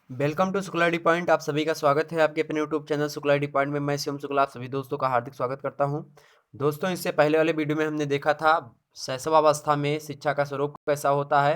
Welcome to Shukla D point. आप सभी का स्वागत है आपके अपने YouTube channel Shukla D point में। मैं शिवम शुक्ला आप सभी दोस्तों का हार्दिक स्वागत करता हूं। दोस्तों, इससे पहले वाले वीडियो में हमने देखा था शैशवावस्था में शिक्षा का स्वरूप कैसा होता है।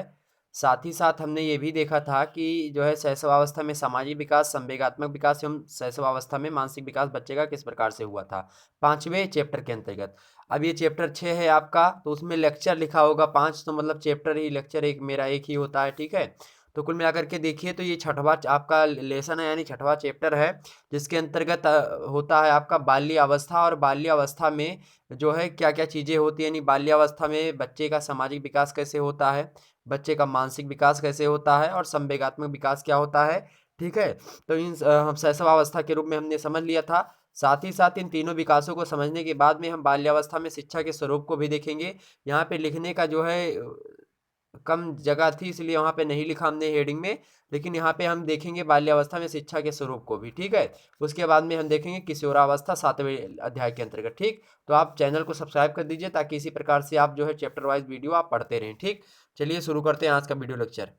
साथ ही साथ हमने ये भी देखा था कि जो है शैशवावस्था में सामाजिक विकास, संवेगात्मक विकास एवं शैशवावस्था में मानसिक विकास बच्चे का किस प्रकार से हुआ था, 5वें चैप्टर के अंतर्गत। अब ये चैप्टर 6 है आपका, तो उसमें लेक्चर लिखा होगा 5, तो मतलब चैप्टर ही लेक्चर एक मेरा एक ही होता है, ठीक है। तो कुल मिलाकर के देखिए तो ये छठवां आपका लेसन है, यानी छठवां चैप्टर है, जिसके अंतर्गत होता है आपका बाल्यावस्था। और बाल्यावस्था में जो है क्या क्या चीज़ें होती हैं, यानी बाल्यावस्था में बच्चे का सामाजिक विकास कैसे होता है, बच्चे का मानसिक विकास कैसे होता है और संवेगात्मक विकास क्या होता है, ठीक है। तो इन हम शैशवावस्था के रूप में हमने समझ लिया था। साथ ही साथ इन तीनों विकासों को समझने के बाद में हम बाल्यावस्था में शिक्षा के स्वरूप को भी देखेंगे। यहाँ पे लिखने का जो है कम जगह थी, इसलिए वहाँ पे नहीं लिखा हमने हेडिंग में, लेकिन यहाँ पे हम देखेंगे बाल्यावस्था में शिक्षा के स्वरूप को भी, ठीक है। उसके बाद में हम देखेंगे किशोरावस्था 7वें अध्याय के अंतर्गत, ठीक। तो आप चैनल को सब्सक्राइब कर दीजिए ताकि इसी प्रकार से आप जो है चैप्टर वाइज वीडियो आप पढ़ते रहें, ठीक। चलिए शुरू करते हैं आज का वीडियो लेक्चर।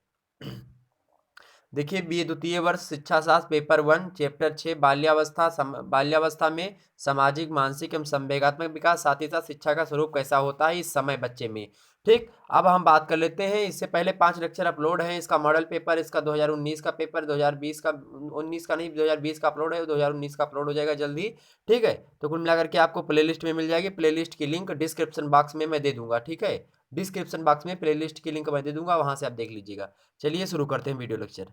देखिए, बी द्वितीय वर्ष शिक्षा शास्त्र पेपर 1 चैप्टर 6 बाल्यावस्था में सामाजिक, मानसिक एवं संवेगात्मक विकास, साथ ही साथ शिक्षा का स्वरूप कैसा होता है इस समय बच्चे में, ठीक। अब हम बात कर लेते हैं, इससे पहले 5 लेक्चर अपलोड हैं। इसका मॉडल पेपर, इसका 2019 का पेपर, 2020 का, 19 का नहीं, 2020 का अपलोड है, 2019 का अपलोड हो जाएगा जल्दी, ठीक है। तो कुल मिलाकर के आपको प्लेलिस्ट में मिल जाएगी। प्लेलिस्ट की लिंक डिस्क्रिप्शन बॉक्स में मैं दे दूंगा, ठीक है। डिस्क्रिप्शन बॉक्स में प्लेलिस्ट की लिंक मैं दे दूंगा, वहां से आप देख लीजिएगा। चलिए शुरू करते हैं वीडियो लेक्चर।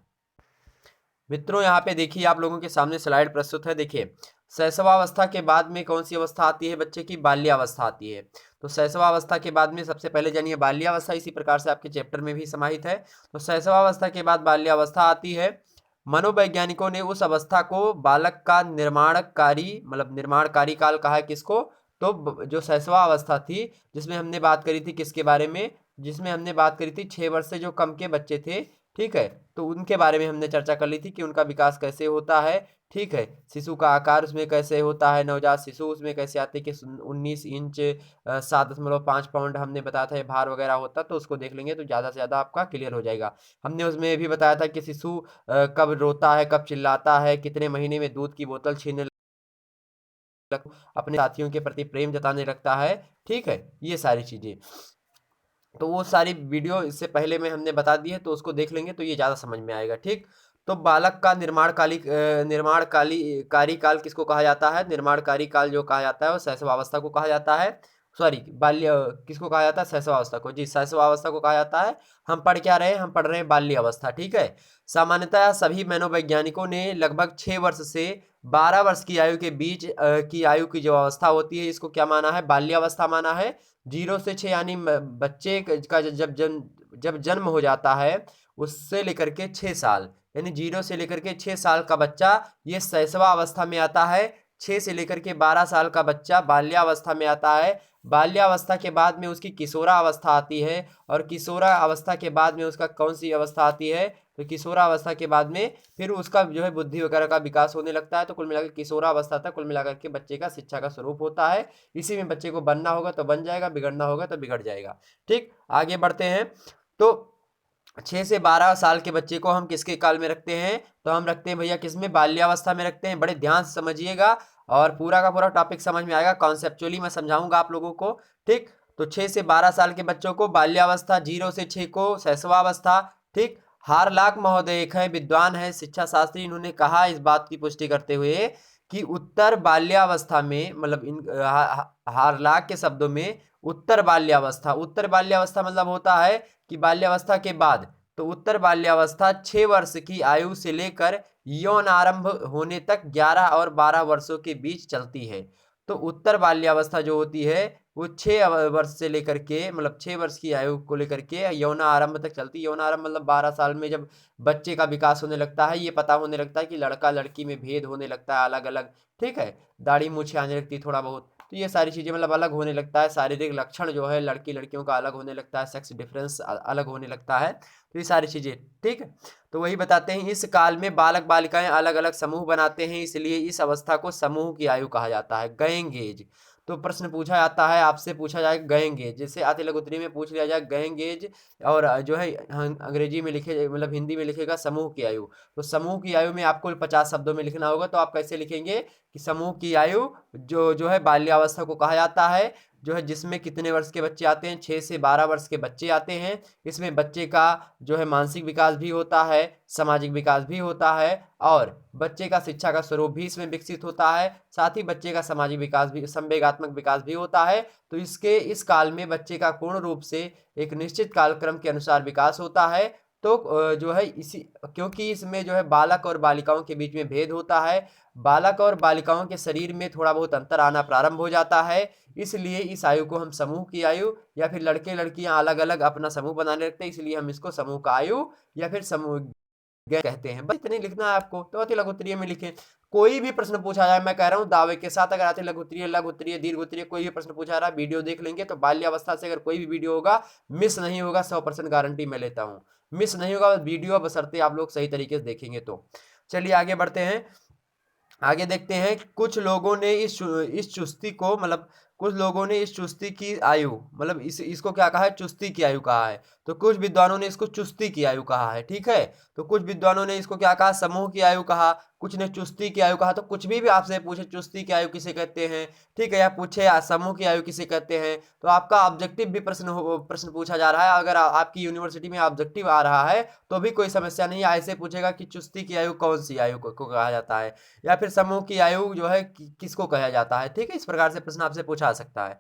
मित्रों, यहाँ पे देखिए आप लोगों के सामने स्लाइड प्रस्तुत है। देखिए, शैशवावस्था के बाद में कौन सी अवस्था आती है बच्चे की? बाल्यावस्था आती है। तो शैशवावस्था के बाद में सबसे पहले जानिए बाल्यावस्था, इसी प्रकार से आपके चैप्टर में भी समाहित है। तो शैशवावस्था के बाद बाल्यावस्था आती है। मनोवैज्ञानिकों ने उस अवस्था को बालक का निर्माणकारी, मतलब निर्माणकारी काल कहा है किसको? तो जो शैशवावस्था थी, जिसमें हमने बात करी थी किसके बारे में? जिसमें हमने बात करी थी 6 वर्ष से जो कम के बच्चे थे, ठीक है। तो उनके बारे में हमने चर्चा कर ली थी कि उनका विकास कैसे होता है, ठीक है। शिशु का आकार उसमें कैसे होता है, नवजात शिशु उसमें कैसे आते हैं कि 19 इंच 7.5 पाउंड हमने बताया था, भार वगैरह होता, तो उसको देख लेंगे तो ज़्यादा से ज़्यादा आपका क्लियर हो जाएगा। हमने उसमें ये भी बताया था कि शिशु कब रोता है, कब चिल्लाता है, कितने महीने में दूध की बोतल छीनने अपने साथियों के प्रति प्रेम जताने लगता है, ठीक है। ये सारी चीज़ें, तो वो सारी वीडियो इससे पहले में हमने बता दी है, तो उसको देख लेंगे तो ये ज़्यादा समझ में आएगा, ठीक। तो बालक का निर्माणकारी कारी काल किसको कहा जाता है? निर्माणकारी काल जो कहा जाता है वो शैशवावस्था को कहा जाता है। सॉरी, किसको कहा जाता है? शैशवावस्था को, जी, शैशवावस्था को कहा जाता है। हम पढ़ क्या रहे हैं? हम पढ़ रहे हैं बाल्य अवस्था, ठीक है। सामान्यतः सभी मनोवैज्ञानिकों ने लगभग 6 वर्ष से 12 वर्ष की आयु के बीच की आयु की जो अवस्था होती है, इसको क्या माना है? बाल्यावस्था माना है। 0 से 6 यानी बच्चे का जब जन्म हो जाता है, उससे लेकर के 6 साल, यानी 0 से लेकर के 6 साल का बच्चा ये शैशवा अवस्था में आता है। 6 से लेकर के 12 साल का बच्चा बाल्यावस्था में आता है। बाल्यावस्था के बाद में उसकी किशोरा अवस्था आती है, और किशोरा अवस्था के बाद में उसका कौन सी अवस्था आती है? तो किशोरा अवस्था के बाद में फिर उसका जो है बुद्धि वगैरह का विकास होने लगता है। तो कुल मिलाकर किशोरा अवस्था तक कुल मिलाकर के बच्चे का शिक्षा का स्वरूप होता है। इसी में बच्चे को बनना होगा तो बन जाएगा, बिगड़ना होगा तो बिगड़ जाएगा, ठीक। आगे बढ़ते हैं। तो 6 से 12 साल के बच्चे को हम किसके काल में रखते हैं? तो हम रखते हैं भैया किसमें? बाल्यावस्था में रखते हैं। बड़े ध्यान से समझिएगा और पूरा का पूरा टॉपिक समझ में आएगा। कॉन्सेप्चुअली मैं समझाऊंगा आप लोगों को, ठीक। तो 6 से 12 साल के बच्चों को बाल्यावस्था, 0 से 6 को शैशवावस्था, ठीक। हारलाक महोदय एक है, विद्वान है, शिक्षा शास्त्री, इन्होंने कहा इस बात की पुष्टि करते हुए कि उत्तर बाल्यावस्था में, मतलब हारलाक के शब्दों में उत्तर बाल्यावस्था मतलब होता है कि बाल्यावस्था के बाद, तो उत्तर बाल्यावस्था 6 वर्ष की आयु से लेकर यौन आरंभ होने तक 11 और 12 वर्षों के बीच चलती है। तो उत्तर बाल्यावस्था जो होती है वो 6 वर्ष से लेकर के, मतलब 6 वर्ष की आयु को लेकर के यौन आरंभ तक चलती है। यौन आरंभ मतलब 12 साल में जब बच्चे का विकास होने लगता है, ये पता होने लगता है कि लड़का लड़की में भेद होने लगता है, अलग अलग, ठीक है। दाढ़ी मूछें आने लगती है थोड़ा बहुत, तो ये सारी चीज़ें मतलब अलग होने लगता है। शारीरिक लक्षण जो है लड़की लड़कियों का अलग होने लगता है, सेक्स डिफरेंस अलग होने लगता है, तो ये सारी चीज़ें, ठीक है। तो वही बताते हैं, इस काल में बालक बालिकाएं अलग अलग समूह बनाते हैं, इसलिए इस अवस्था को समूह की आयु कहा जाता है, गएंग एज। तो प्रश्न पूछा जाता है, आपसे पूछा जाएगा गएंगेज, जैसे अति लघु उत्तरीय में पूछ लिया जाए गएंगेज, और जो है अंग्रेजी में लिखे मतलब हिंदी में लिखेगा समूह की आयु। तो समूह की आयु में आपको 50 शब्दों में लिखना होगा, तो आप कैसे लिखेंगे कि समूह की आयु जो है बाल्यावस्था को कहा जाता है, जो है जिसमें कितने वर्ष के बच्चे आते हैं, 6 से 12 वर्ष के बच्चे आते हैं। इसमें बच्चे का जो है मानसिक विकास भी होता है, सामाजिक विकास भी होता है, और बच्चे का शिक्षा का स्वरूप भी इसमें विकसित होता है, साथ ही बच्चे का सामाजिक विकास भी, संवेगात्मक विकास भी होता है। तो इस काल में बच्चे का पूर्ण रूप से एक निश्चित कालक्रम के अनुसार विकास होता है। तो जो है इसी, क्योंकि इसमें जो है बालक और बालिकाओं के बीच में भेद होता है, बालक और बालिकाओं के शरीर में थोड़ा बहुत अंतर आना प्रारंभ हो जाता है, इसलिए इस आयु को हम समूह की आयु, या फिर लड़के लड़कियां अलग अलग अपना समूह बनाने लगते हैं, इसलिए हम इसको समूह का आयु या फिर समूह कहते हैं। बस इतने लिखना है आपको, तो अति लघु उत्तरीय में लिखें। कोई भी प्रश्न पूछा जाए, मैं कह रहा हूँ दावे के साथ, अगर अति लघु उत्तरीय, लघु उत्तरीय, दीर्घ उत्तरीय कोई भी प्रश्न पूछा रहा है, वीडियो देख लेंगे तो बाल्यावस्था से अगर कोई भी वीडियो होगा मिस नहीं होगा, 100% गारंटी मैं लेता हूँ, मिस नहीं होगा वीडियो, बशर्ते आप लोग सही तरीके से देखेंगे तो। चलिए आगे बढ़ते हैं, आगे देखते हैं। कुछ लोगों ने इस चुस्ती को मतलब कुछ लोगों ने इस चुस्ती की आयु मतलब इसको क्या कहा है, चुस्ती की आयु कहा है। तो कुछ विद्वानों ने इसको चुस्ती की आयु कहा है, ठीक है। तो कुछ विद्वानों ने इसको क्या कहा, समूह की आयु कहा, कुछ ने चुस्ती की आयु कहा। तो कुछ भी आपसे पूछे चुस्ती की आयु किसे कहते हैं, ठीक है, या पूछे समूह की आयु किसे कहते हैं, तो आपका ऑब्जेक्टिव भी प्रश्न पूछा जा रहा है। अगर आपकी यूनिवर्सिटी में ऑब्जेक्टिव आ रहा है तो भी कोई समस्या नहीं है, ऐसे पूछेगा कि चुस्ती की आयु कौन सी आयु को कहा जाता है, या फिर समूह की आयु जो है किसको कहा जाता है, ठीक है। इस प्रकार से प्रश्न आपसे पूछा सकता है।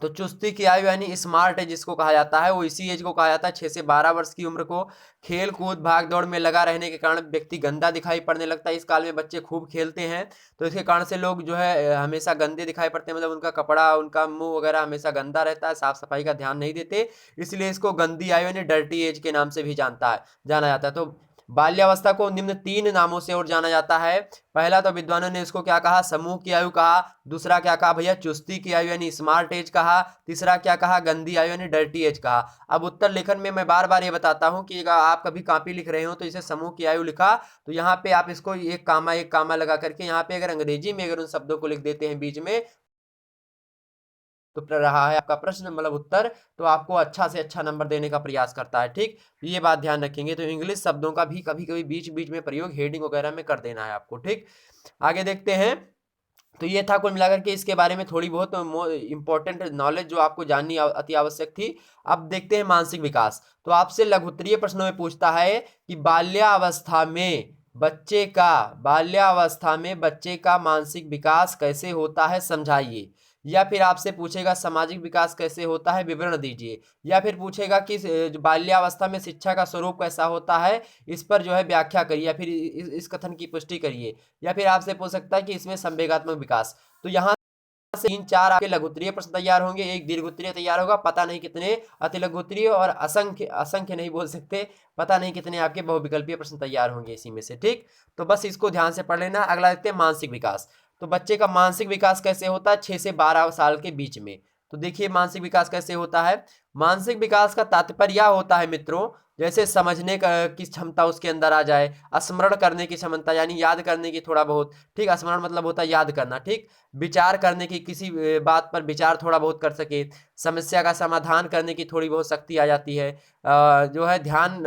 तो चुस्ती की आयु यानी स्मार्ट एज जिसको कहा जाता है, वो इसी एज को कहा जाता है 6 से 12 वर्ष की उम्र को। खेल कूद भाग दौड़ में लगा रहने के कारण व्यक्ति गंदा दिखाई पड़ने लगता है। इस काल में बच्चे खूब खेलते हैं, तो इसके कारण से लोग जो है हमेशा गंदे दिखाई पड़ते हैं, मतलब उनका कपड़ा, उनका मुंह वगैरह हमेशा गंदा रहता है, साफ सफाई का ध्यान नहीं देते, इसलिए इसको गंदी आयु यानी डर्टी एज के नाम से भी जाना जाता है। तो बाल्यावस्था को निम्न 3 नामों से और जाना जाता है। पहला तो विद्वानों ने इसको क्या कहा, समूह की आयु कहा। दूसरा क्या कहा भैया, चुस्ती की आयु यानी स्मार्ट एज कहा। तीसरा क्या कहा, गंदी आयु यानी डर्टी एज कहा। अब उत्तर लेखन में मैं बार बार ये बताता हूं कि आप कभी कॉपी लिख रहे हो तो इसे समूह की आयु लिखा, तो यहाँ पे आप इसको एक कामा लगा करके, यहाँ पे अगर अंग्रेजी में अगर उन शब्दों को लिख देते हैं बीच में, तो रहा है आपका प्रश्न मतलब उत्तर, तो आपको अच्छा से अच्छा नंबर देने का प्रयास करता है, ठीक। ये बात ध्यान रखेंगे। तो इंग्लिश शब्दों का भी कभी कभी बीच बीच में प्रयोग हेडिंग वगैरह में कर देना है आपको, ठीक। आगे देखते हैं। तो ये था कुल मिलाकर के इसके बारे में थोड़ी बहुत इंपॉर्टेंट नॉलेज जो आपको जाननी अति आवश्यक थी। अब देखते हैं मानसिक विकास। तो आपसे लघुत्तरीय प्रश्नों में पूछता है कि बाल्यावस्था में बच्चे का मानसिक विकास कैसे होता है, समझाइए। या फिर आपसे पूछेगा सामाजिक विकास कैसे होता है, विवरण दीजिए। या फिर पूछेगा कि बाल्यावस्था में शिक्षा का स्वरूप कैसा होता है, इस पर जो है व्याख्या करिए, या फिर इस कथन की पुष्टि करिए। या फिर आपसे पूछ सकता है कि इसमें संवेगात्मक विकास। तो यहाँ से 3-4 आपके लघुत्तरीय प्रश्न तैयार होंगे, एक दीर्घोत्तरीय तैयार होगा, पता नहीं कितने अति लघुत्तरीय, और असंख्य नहीं बोल सकते, पता नहीं कितने आपके बहुविकल्पीय प्रश्न तैयार होंगे इसी में से, ठीक। तो बस इसको ध्यान से पढ़ लेना। अगला देखते हैं मानसिक विकास। तो बच्चे का मानसिक विकास कैसे होता है 6 से 12 साल के बीच में। तो देखिए मानसिक विकास कैसे होता है। मानसिक विकास का तात्पर्य यह होता है मित्रों, जैसे समझने की क्षमता उसके अंदर आ जाए, स्मरण करने की क्षमता यानी याद करने की थोड़ा बहुत, ठीक। स्मरण मतलब होता है याद करना, ठीक। विचार करने की, किसी बात पर विचार थोड़ा बहुत कर सके, समस्या का समाधान करने की थोड़ी बहुत शक्ति आ जाती है, जो है ध्यान,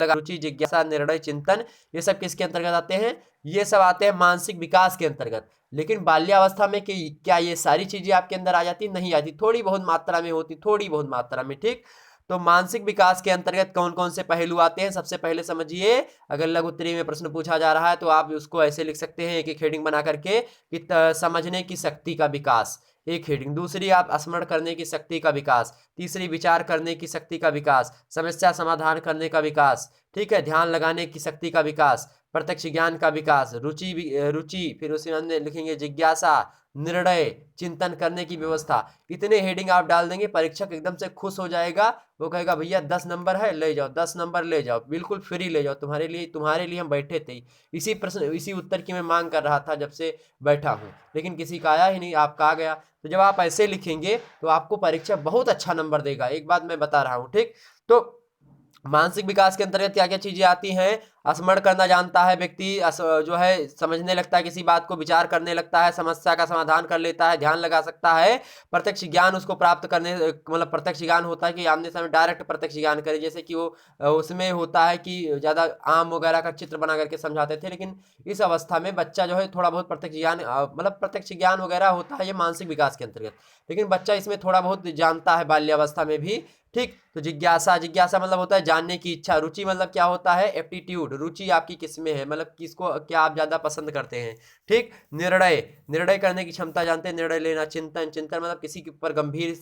रुचि, जिज्ञासा, निर्णय, चिंतन, ये सब किसके अंतर्गत आते हैं, ये सब आते हैं मानसिक विकास के अंतर्गत। लेकिन बाल्यावस्था में क्या ये सारी चीजें आपके अंदर आ जाती, नहीं आती, थोड़ी बहुत मात्रा में होती, थोड़ी बहुत मात्रा में, ठीक। तो मानसिक विकास के अंतर्गत कौन कौन से पहलू आते हैं, सबसे पहले समझिए। अगर लघु उत्तरीय में प्रश्न पूछा जा रहा है तो आप उसको ऐसे लिख सकते हैं, एक एक हेडिंग बना करके, कि समझने की शक्ति का विकास, एक हेडिंग। दूसरी आप स्मरण करने की शक्ति का विकास। तीसरी विचार करने की शक्ति का विकास, समस्या समाधान करने का विकास, ठीक है, ध्यान लगाने की शक्ति का विकास, प्रत्यक्ष ज्ञान का विकास, रुचि, फिर उसके अंदर लिखेंगे जिज्ञासा, निर्णय, चिंतन करने की व्यवस्था। इतने हेडिंग आप डाल देंगे, परीक्षक एकदम से खुश हो जाएगा, वो कहेगा भैया 10 नंबर है, ले जाओ, 10 नंबर ले जाओ, बिल्कुल फ्री ले जाओ, तुम्हारे लिए हम बैठे थे। इसी उत्तर की मैं मांग कर रहा था जब से बैठा हूँ, लेकिन किसी का आया ही नहीं, आपका आ गया। तो जब आप ऐसे लिखेंगे तो आपको परीक्षा बहुत अच्छा नंबर देगा, एक बात मैं बता रहा हूँ, ठीक। तो मानसिक विकास के अंतर्गत क्या क्या चीजें आती हैं? स्मरण करना जानता है व्यक्ति, जो है समझने लगता है, किसी बात को विचार करने लगता है, समस्या का समाधान कर लेता है, ध्यान लगा सकता है, प्रत्यक्ष ज्ञान उसको प्राप्त करने, मतलब प्रत्यक्ष ज्ञान होता है कि आमने सामने डायरेक्ट प्रत्यक्ष ज्ञान करे, जैसे कि वो उसमें होता है कि ज़्यादा आम वगैरह का चित्र बना करके समझाते थे, लेकिन इस अवस्था में बच्चा जो है थोड़ा बहुत प्रत्यक्ष ज्ञान, मतलब प्रत्यक्ष ज्ञान वगैरह होता है ये मानसिक विकास के अंतर्गत, लेकिन बच्चा इसमें थोड़ा बहुत जानता है बाल्यावस्था में भी। ठीक, तो जिज्ञासा, जिज्ञासा मतलब होता है जानने की इच्छा, रुचि मतलब क्या होता है? एप्टीट्यूड, रुचि आपकी किस में है, मतलब किसको क्या आप ज्यादा पसंद करते हैं। ठीक, निर्णय, निर्णय करने की क्षमता जानते हैं, निर्णय लेना। चिंतन, चिंतन मतलब किसी के ऊपर गंभीर,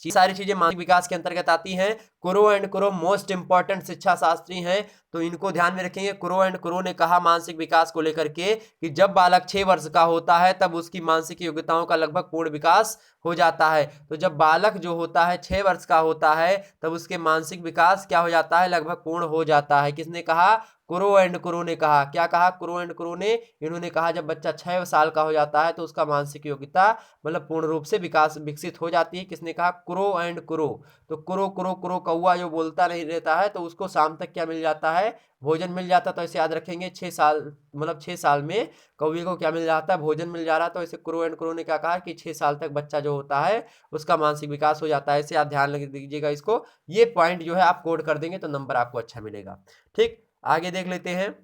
ये सारी चीजें मानसिक विकास के अंतर्गत आती हैं। कुरो एंड कुरो मोस्ट इंपॉर्टेंट शिक्षा शास्त्री हैं, तो इनको ध्यान में रखेंगे। कुरो एंड कुरो ने कहा मानसिक विकास को लेकर के कि जब बालक 6 वर्ष का होता है तब उसकी मानसिक योग्यताओं का लगभग पूर्ण विकास हो जाता है। तो जब बालक जो होता है 6 वर्ष का होता है तब उसके मानसिक विकास क्या हो जाता है? लगभग पूर्ण हो जाता है। किसने कहा? कुरो एंड कुरो ने कहा। क्या कहा कुरो एंड कुरो ने? इन्होंने कहा जब बच्चा 6 साल का हो जाता है तो उसका मानसिक योग्यता मतलब पूर्ण रूप से विकास विकसित हो जाती है। किसने कहा? कुरो एंड कुरो। तो कुरो कुरो कुरो, कौआ जो बोलता नहीं रहता है तो उसको शाम तक क्या मिल जाता है? भोजन मिल जाता है। तो ऐसे याद रखेंगे 6 साल, मतलब 6 साल में कौवे को क्या मिल जाता है? भोजन मिल जा रहा है। तो ऐसे कुरो एंड कुरो ने क्या कहा कि 6 साल तक बच्चा जो होता है उसका मानसिक विकास हो जाता है। ऐसे आप ध्यान लग दीजिएगा इसको, ये पॉइंट जो है आप कोड कर देंगे तो नंबर आपको अच्छा मिलेगा। ठीक, आगे देख लेते हैं।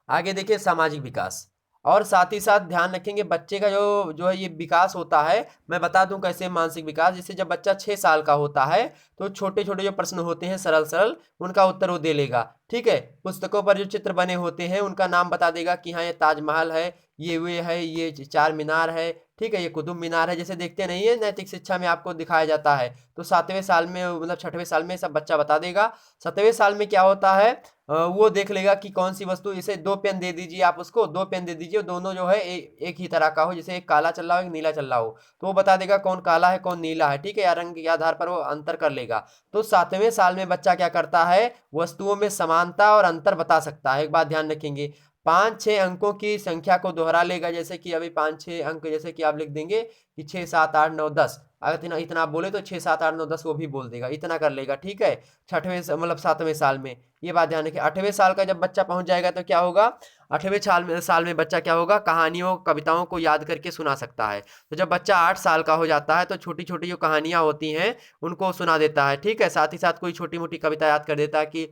आगे देखिए सामाजिक विकास, और साथ ही साथ ध्यान रखेंगे बच्चे का जो जो है ये विकास होता है। मैं बता दूं कैसे मानसिक विकास, जैसे जब बच्चा 6 साल का होता है तो छोटे छोटे जो प्रश्न होते हैं सरल सरल, उनका उत्तर वो दे लेगा। ठीक है, पुस्तकों पर जो चित्र बने होते हैं उनका नाम बता देगा कि हाँ ये ताजमहल है, ये वे है, ये चार मीनार है, ठीक है, ये कुतुब मीनार है। जैसे देखते नहीं है नैतिक शिक्षा में आपको दिखाया जाता है, तो 7वें साल में मतलब 6वें साल में सब बच्चा बता देगा। 7वें साल में क्या होता है, वो देख लेगा कि कौन सी वस्तु, जैसे 2 पेन दे दीजिए, आप उसको 2 पेन दे दीजिए, दोनों जो है एक ही तरह का हो, जैसे एक काला चल रहा हो एक नीला चल रहा हो, तो वो बता देगा कौन काला है कौन नीला है। ठीक है, या रंग के आधार पर वो अंतर कर लेगा। तो 7वें साल में बच्चा क्या करता है? वस्तुओं में समानता और अंतर बता सकता है। एक बात ध्यान रखेंगे, 5-6 अंकों की संख्या को दोहरा लेगा, जैसे कि अभी 5-6 अंक, जैसे कि आप लिख देंगे कि 6 7 8 9 10, अगर इतना इतना आप बोले तो 6 7 8 9 10 वो भी बोल देगा, इतना कर लेगा। ठीक है, छठवें मतलब 7वें साल में, ये बात ध्यान रखिए। 8वें साल का जब बच्चा पहुंच जाएगा तो क्या होगा? 8वें साल में बच्चा क्या होगा? कहानियों कविताओं को याद करके सुना सकता है। तो जब बच्चा 8 साल का हो जाता है तो छोटी छोटी जो कहानियां होती हैं उनको सुना देता है। ठीक है, साथ ही साथ कोई छोटी मोटी कविता याद कर देता है कि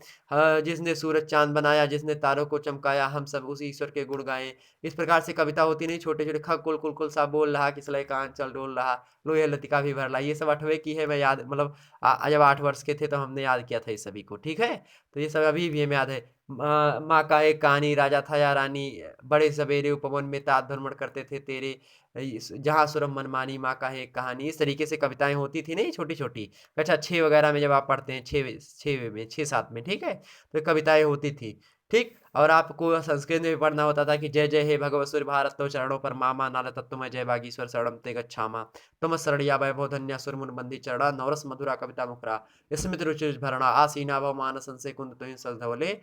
जिसने सूरज चांद बनाया, जिसने तारों को चमकाया, हम सब उसी ईश्वर के गुण गाएं। इस प्रकार से कविता होती नहीं, छोटे छोटे, खग कुल कुल कुल सा बोल रहा, किसलय कान चल डोल रहा, लोहे लतिका भी भर ला, ये सब 8वें की है। मैं याद मतलब जब 8 वर्ष के थे तो हमने याद किया था इस सभी को। ठीक है, तो ये सब अभी भी हमें याद है। माँ का एक कहानी, राजा था या रानी, बड़े सवेरे उपवन में तात भ्रमण करते थे तेरे, जहाँ सुरम मनमानी, माँ का है एक कहानी। इस तरीके से कविताएं होती थी नहीं, छोटी छोटी। अच्छा, 6 वगैरह में जब आप पढ़ते हैं, 6 में 6 7 में, ठीक है, तो कविताएं होती थी। ठीक, और आपको संस्कृत में भी पढ़ना होता था कि जय जय हे भगवसुर भारत तो चरणों पर मामा, नाल तत्वमय जय बागीश्वर शरणम ते गच्छामा, तुम शरणिया वैभव धन्या सुरमुन बंदी चरणा, नवरस मधुरा कविता मुखरा, स्मित रुचि भरणा, आसीना भव मानसन से कुंद तुहिं सधवले।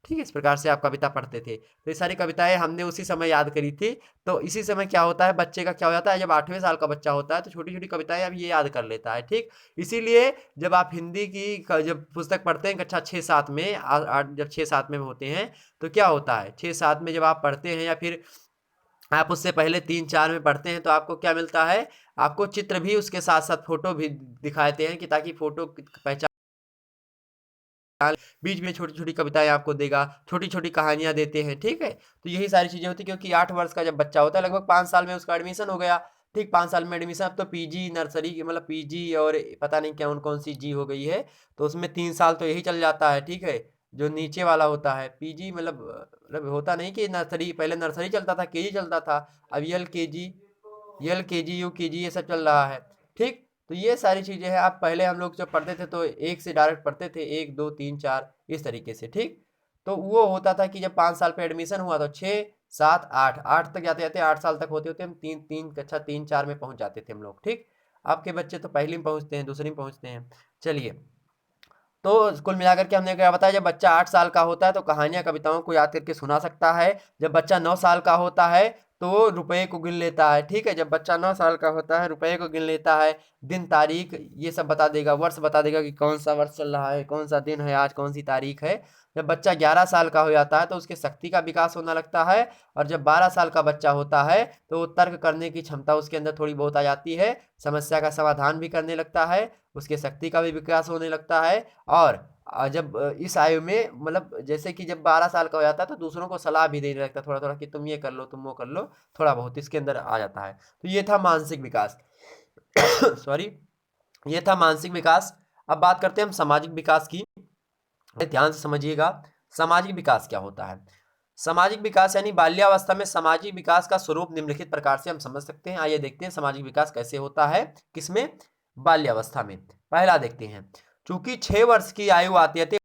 ठीक है, इस प्रकार से आप कविता पढ़ते थे। तो ये सारी कविताएं हमने उसी समय याद करी थी। तो इसी समय क्या होता है, बच्चे का क्या हो जाता है, जब 8वें साल का बच्चा होता है तो छोटी छोटी कविताएं अब ये याद कर लेता है। ठीक, इसीलिए जब आप हिंदी की जब पुस्तक पढ़ते हैं कक्षा 6 7 में, जब 6 7 में होते हैं तो क्या होता है, 6 7 में जब आप पढ़ते हैं या फिर आप उससे पहले 3 4 में पढ़ते हैं तो आपको क्या मिलता है? आपको चित्र भी उसके साथ साथ फोटो भी दिखाते हैं कि ताकि फोटो पहचान, बीच में छोटी छोटी कविताएं आपको देगा, छोटी छोटी कहानियां देते हैं। ठीक है, तो यही सारी चीजें होती है, क्योंकि 8 वर्ष का जब बच्चा होता है लगभग 5 साल में उसका एडमिशन हो गया। ठीक, 5 साल में एडमिशन, अब तो पीजी नर्सरी की मतलब पीजी और पता नहीं कौन कौन सी जी हो गई है, तो उसमें 3 साल तो यही चल जाता है। ठीक है, जो नीचे वाला होता है पीजी, मतलब होता नहीं कि नर्सरी, पहले नर्सरी चलता था, केजी चलता था, अब एल के जी यू के जी ये सब चल रहा है। ठीक, तो ये सारी चीजें हैं। आप पहले हम लोग जब पढ़ते थे तो एक से डायरेक्ट पढ़ते थे, 1 2 3 4 इस तरीके से। ठीक, तो वो होता था कि जब 5 साल पे एडमिशन हुआ तो 6 7 8, 8 तक जाते जाते 8 साल तक होते होते हम तीन तीन कक्षा 3 4 में पहुंच जाते थे हम लोग। ठीक, आपके बच्चे तो पहली में पहुंचते हैं, दूसरी में पहुंचते हैं। चलिए, तो कुल मिलाकर के हमने क्या बताया, जब बच्चा 8 साल का होता है तो कहानियां कविताओं को याद करके सुना सकता है। जब बच्चा 9 साल का होता है तो रुपए को गिन लेता है। ठीक है, जब बच्चा 9 साल का होता है रुपए को गिन लेता है, दिन तारीख ये सब बता देगा, वर्ष बता देगा कि कौन सा वर्ष चल रहा है, कौन सा दिन है, आज कौन सी तारीख है। जब बच्चा 11 साल का हो जाता है तो उसके शक्ति का विकास होने लगता है, और जब 12 साल का बच्चा होता है तो वो तर्क करने की क्षमता उसके अंदर थोड़ी बहुत आ जाती है, समस्या का समाधान भी करने लगता है, उसके शक्ति का भी विकास होने लगता है। और जब इस आयु में मतलब जैसे कि जब 12 साल का हो जाता है तो दूसरों को सलाह भी देने लगता है थोड़ा थोड़ा कि तुम ये कर लो, तुम वो कर लो, थोड़ा बहुत इसके अंदर आ जाता है। तो ये था मानसिक विकास। सॉरी, ये था मानसिक विकास। अब बात करते हैं हम सामाजिक विकास की। ध्यान से समझिएगा, सामाजिक विकास क्या होता है। सामाजिक विकास यानी बाल्यावस्था में सामाजिक विकास का स्वरूप निम्नलिखित प्रकार से हम समझ सकते हैं। आइए देखते हैं सामाजिक विकास कैसे होता है, किसमें, बाल्यावस्था में। पहला देखते हैं, चूंकि 6 वर्ष की आयु आती है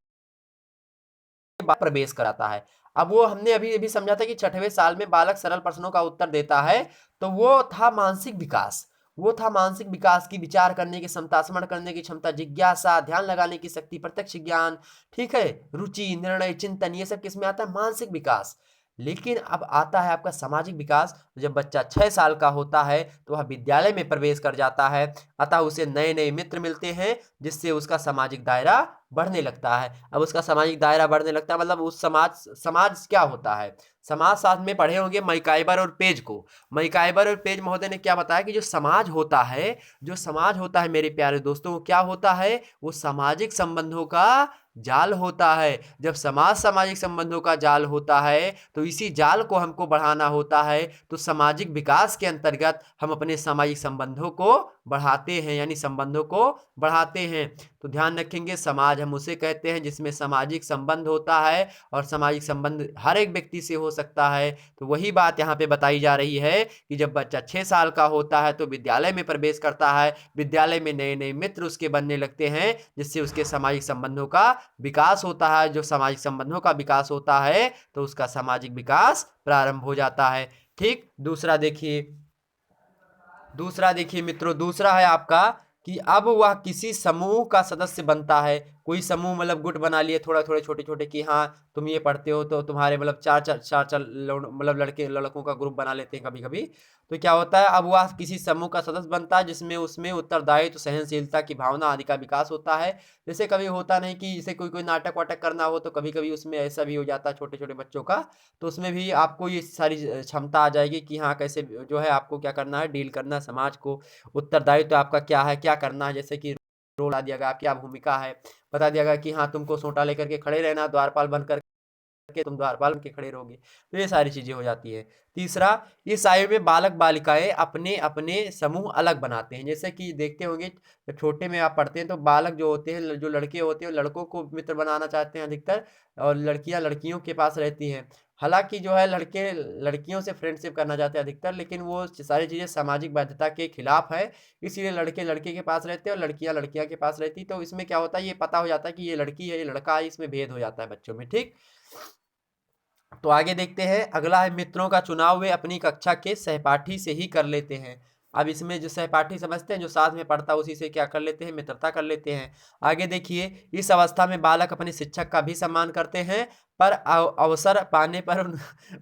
प्रवेश कराता है। अब वो हमने अभी अभी समझा था कि 6वें साल में बालक सरल प्रश्नों का उत्तर देता है, तो वो था मानसिक विकास। वो था मानसिक विकास की विचार करने की क्षमता, स्मरण करने की क्षमता, जिज्ञासा, ध्यान लगाने की शक्ति, प्रत्यक्ष ज्ञान, ठीक है, रुचि, निर्णय, चिंतन, ये सब किसमें आता है, मानसिक विकास। लेकिन अब आता है आपका सामाजिक विकास। जब बच्चा 6 साल का होता है तो वह विद्यालय में प्रवेश कर जाता है, अतः उसे नए नए मित्र मिलते हैं, जिससे उसका सामाजिक दायरा बढ़ने लगता है। अब उसका सामाजिक दायरा बढ़ने लगता है मतलब उस समाज क्या होता है, समाज शास्त्र में पढ़े होंगे मैकाइबर और पेज को। मैकाइबर और पेज महोदय ने क्या बताया कि जो समाज होता है, जो समाज होता है मेरे प्यारे दोस्तों, वो क्या होता है, वो सामाजिक संबंधों का जाल होता है। जब समाज सामाजिक संबंधों का जाल होता है तो इसी जाल को हमको बढ़ाना होता है। तो सामाजिक विकास के अंतर्गत हम अपने सामाजिक संबंधों को बढ़ाते हैं, यानी संबंधों को बढ़ाते हैं। तो ध्यान रखेंगे, समाज हम उसे कहते हैं जिसमें सामाजिक संबंध होता है, और सामाजिक संबंध हर एक व्यक्ति से हो सकता है। तो वही बात यहाँ पे बताई जा रही है कि जब बच्चा 6 साल का होता है तो विद्यालय में प्रवेश करता है, विद्यालय में नए नए मित्र उसके बनने लगते हैं, जिससे उसके सामाजिक संबंधों का विकास होता है। जो सामाजिक संबंधों का विकास होता है तो उसका सामाजिक विकास प्रारंभ हो जाता है। ठीक, दूसरा देखिए मित्रों, दूसरा है आपका कि अब वह किसी समूह का सदस्य बनता है। कोई समूह मतलब गुट बना लिए थोड़ा थोड़े छोटे छोटे कि हाँ तुम ये पढ़ते हो तो तुम्हारे मतलब चार मतलब लड़के लड़कों का ग्रुप बना लेते हैं कभी कभी। तो क्या होता है, अब वह किसी समूह का सदस्य बनता है जिसमें उसमें उत्तरदायित्व, सहनशीलता की भावना आदि का विकास होता है। जैसे कभी होता नहीं कि जैसे कोई कोई नाटक वाटक करना हो तो कभी कभी उसमें ऐसा भी हो जाता है छोटे छोटे बच्चों का, तो उसमें भी आपको ये सारी क्षमता आ जाएगी कि हाँ कैसे जो है आपको क्या करना है, डील करना है समाज को, उत्तरदायित्व आपका क्या है, क्या करना है। जैसे कि रोल बता दिया गया, क्या भूमिका है, बता दिया गया कि हाँ तुमको सोटा लेकर के खड़े रहना, द्वारपाल बन करके तुम द्वारपाल बन के खड़े रहोगे। तो ये सारी चीजें हो जाती है। तीसरा, इस आयु में बालक बालिकाएं अपने अपने समूह अलग बनाते हैं। जैसे कि देखते होंगे जब छोटे में आप पढ़ते हैं तो बालक जो होते हैं, जो लड़के होते हैं, लड़कों को मित्र बनाना चाहते हैं अधिकतर, और लड़कियां लड़कियों के पास रहती हैं। हालांकि जो है लड़के लड़कियों से फ्रेंडशिप करना चाहते हैं अधिकतर, लेकिन वो सारी चीज़ें सामाजिक बाध्यता के खिलाफ है, इसीलिए लड़के लड़के के पास रहते हैं और लड़कियां लड़कियां के पास रहती। तो इसमें क्या होता है, ये पता हो जाता है कि ये लड़की है ये लड़का है, इसमें भेद हो जाता है बच्चों में। ठीक, तो आगे देखते हैं, अगला है मित्रों का चुनाव वे अपनी कक्षा के सहपाठी से ही कर लेते हैं। अब इसमें जो सहपाठी समझते हैं, जो साथ में पढ़ता है उसी से क्या कर लेते हैं, मित्रता कर लेते हैं। आगे देखिए, इस अवस्था में बालक अपने शिक्षक का भी सम्मान करते हैं, पर अवसर पाने पर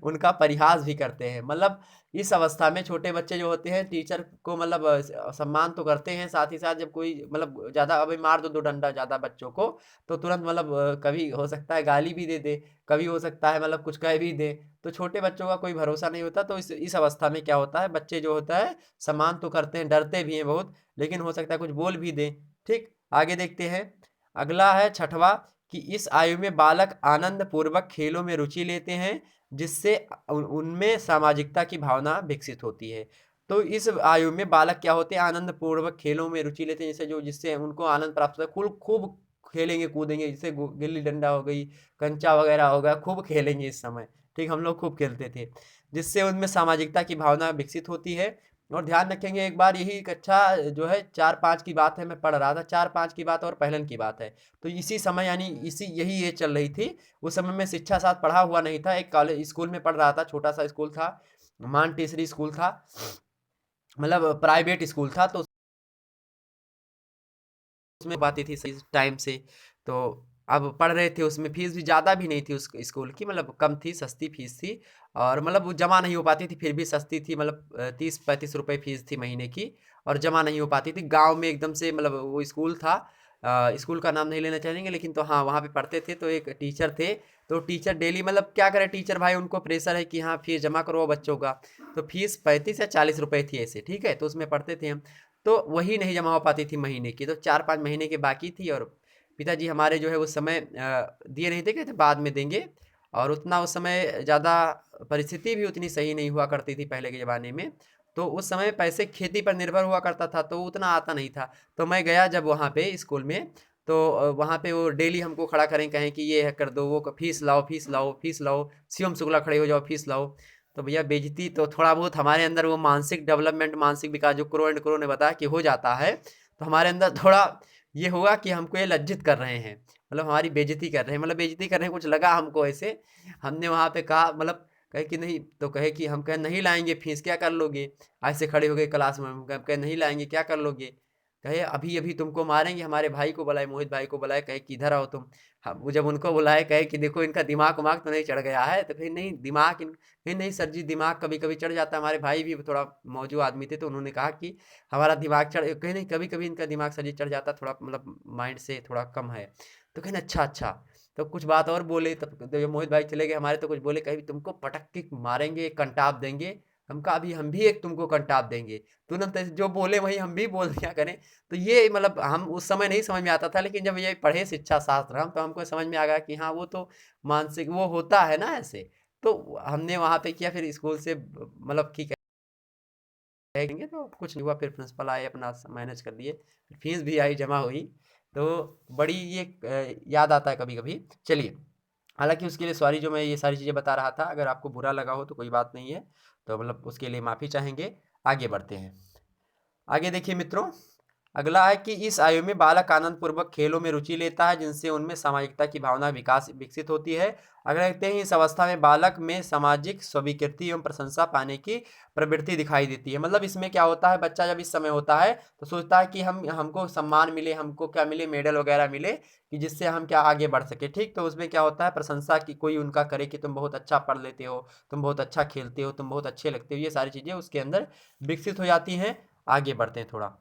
उनका परिहास भी करते हैं। मतलब इस अवस्था में छोटे बच्चे जो होते हैं टीचर को मतलब सम्मान तो करते हैं, साथ ही साथ जब कोई मतलब ज़्यादा अभी मार दो दो डंडा ज़्यादा बच्चों को तो तुरंत मतलब कभी हो सकता है गाली भी दे दे, कभी हो सकता है मतलब कुछ कह भी दे। तो छोटे बच्चों का कोई भरोसा नहीं होता। तो इस अवस्था में क्या होता है, बच्चे जो होता है सम्मान तो करते हैं, डरते भी हैं बहुत, लेकिन हो सकता है कुछ बोल भी दें। ठीक, आगे देखते हैं, अगला है छठवा कि इस आयु में बालक आनंद पूर्वक खेलों में रुचि लेते हैं, जिससे उनमें सामाजिकता की भावना विकसित होती है। तो इस आयु में बालक क्या होते हैं, आनंद पूर्वक खेलों में रुचि लेते हैं, जिससे उनको आनंद प्राप्त होता है। खूब खूब खेलेंगे कूदेंगे, जैसे गिल्ली डंडा हो गई, कंचा वगैरह हो गया, खूब खेलेंगे इस समय। ठीक, हम लोग खूब खेलते थे, जिससे उनमें सामाजिकता की भावना विकसित होती है। और ध्यान रखेंगे, एक बार यही कक्षा जो है 4-5 की बात है, मैं पढ़ रहा था 4-5 की बात और पहलन की बात है। तो इसी समय यानी इसी यही एज चल रही थी। उस समय में शिक्षा साथ पढ़ा हुआ नहीं था, एक कॉलेज स्कूल में पढ़ रहा था, छोटा सा स्कूल था, मानटेसरी स्कूल था, मतलब प्राइवेट स्कूल था। तो उसमें बातें थी सही टाइम से। तो अब पढ़ रहे थे, उसमें फीस भी ज़्यादा भी नहीं थी उस स्कूल की, मतलब कम थी, सस्ती फीस थी। और मतलब वो जमा नहीं हो पाती थी, फिर भी सस्ती थी, मतलब 30-35 रुपये फीस थी महीने की, और जमा नहीं हो पाती थी। गांव में एकदम से, मतलब वो स्कूल था, स्कूल का नाम नहीं लेना चाहेंगे, लेकिन तो हाँ वहाँ पे पढ़ते थे। तो एक टीचर थे, तो टीचर डेली, मतलब क्या करे टीचर भाई, उनको प्रेशर है कि हाँ फीस जमा करो बच्चों का। तो फीस 35 या 40 रुपये थी ऐसे, ठीक है, तो उसमें पढ़ते थे हम। तो वही नहीं जमा हो पाती थी महीने की, तो 4-5 महीने के बाकी थी। और पिताजी हमारे जो है उस समय दिए नहीं थे, कहते बाद में देंगे। और उतना उस समय ज़्यादा परिस्थिति भी उतनी सही नहीं हुआ करती थी पहले के ज़माने में। तो उस समय पैसे खेती पर निर्भर हुआ करता था, तो उतना आता नहीं था। तो मैं गया जब वहाँ पे स्कूल में, तो वहाँ पे वो डेली हमको खड़ा करें, कहें कि ये है कर दो, वो फीस लाओ, फीस लाओ, फीस लाओ, शिवम शुक्ला खड़े हो जाओ, फीस लाओ। तो भैया बेइज्जती तो थोड़ा बहुत हमारे अंदर वो मानसिक डेवलपमेंट, मानसिक विकास जो क्रो एंड क्रो ने बताया कि हो जाता है, तो हमारे अंदर थोड़ा ये हुआ कि हमको ये लज्जित कर रहे हैं, मतलब हमारी बेइज्जती कर रहे हैं, मतलब बेइज्जती कर रहे हैं, कुछ लगा हमको ऐसे। हमने वहाँ पे कहा, मतलब कहे कि नहीं, तो कहे कि हम कहे नहीं लाएंगे फीस, क्या कर लोगे। ऐसे खड़े हो गए क्लास में, हम कहे नहीं लाएंगे, क्या कर लोगे। कहे अभी अभी तुमको मारेंगे, हमारे भाई को बुलाए, मोहित भाई को बुलाए, कहे कि इधर आओ तुम। हम वो जब उनको बुलाए, कहे कि देखो इनका दिमाग उमाग तो नहीं चढ़ गया है। तो कहे नहीं दिमाग कहे नहीं सर जी, दिमाग कभी कभी चढ़ जाता है। हमारे भाई भी थोड़ा मौजू आदमी थे, तो उन्होंने कहा कि हमारा दिमाग चढ़, कहे नहीं कभी कभी इनका दिमाग सर जी चढ़ जाता, थोड़ा मतलब माइंड से थोड़ा कम है। तो कहे अच्छा अच्छा। तो कुछ बात और बोले, तब तो ये मोहित भाई चले गए हमारे, तो कुछ बोले, कहीं तुमको पटक के मारेंगे, कंटाप देंगे। हम कहा अभी हम भी एक तुमको कंटाप देंगे। तुरंत ऐसे जो बोले वही हम भी बोल दिया करें। तो ये मतलब हम उस समय नहीं समझ में आता था, लेकिन जब ये पढ़े शिक्षा शास्त्र हम, तो हमको समझ में आ गया कि हाँ वो तो मानसिक वो होता है ना ऐसे। तो हमने वहाँ पे किया, फिर स्कूल से मतलब ठीक कहेंगे तो कुछ नहीं हुआ। फिर प्रिंसिपल आए, अपना मैनेज कर लिए, फिर फीस भी आई, जमा हुई। तो बड़ी ये याद आता है कभी कभी। चलिए, हालांकि उसके लिए सॉरी, जो मैं ये सारी चीज़ें बता रहा था, अगर आपको बुरा लगा हो तो कोई बात नहीं है, तो मतलब उसके लिए माफ़ी चाहेंगे। आगे बढ़ते हैं। आगे देखिए मित्रों, अगला है कि इस आयु में बालक आनंद पूर्वक खेलों में रुचि लेता है, जिनसे उनमें सामाजिकता की भावना विकास विकसित होती है। अगर देखते हैं इस अवस्था में बालक में सामाजिक स्वीकृति एवं प्रशंसा पाने की प्रवृत्ति दिखाई देती है। मतलब इसमें क्या होता है, बच्चा जब इस समय होता है तो सोचता है कि हमको सम्मान मिले, हमको क्या मिले, मेडल वगैरह मिले, कि जिससे हम क्या आगे बढ़ सके। ठीक, तो उसमें क्या होता है, प्रशंसा की कोई उनका करे कि तुम बहुत अच्छा पढ़ लेते हो, तुम बहुत अच्छा खेलते हो, तुम बहुत अच्छे लगते हो, ये सारी चीज़ें उसके अंदर विकसित हो जाती हैं। आगे बढ़ते हैं, थोड़ा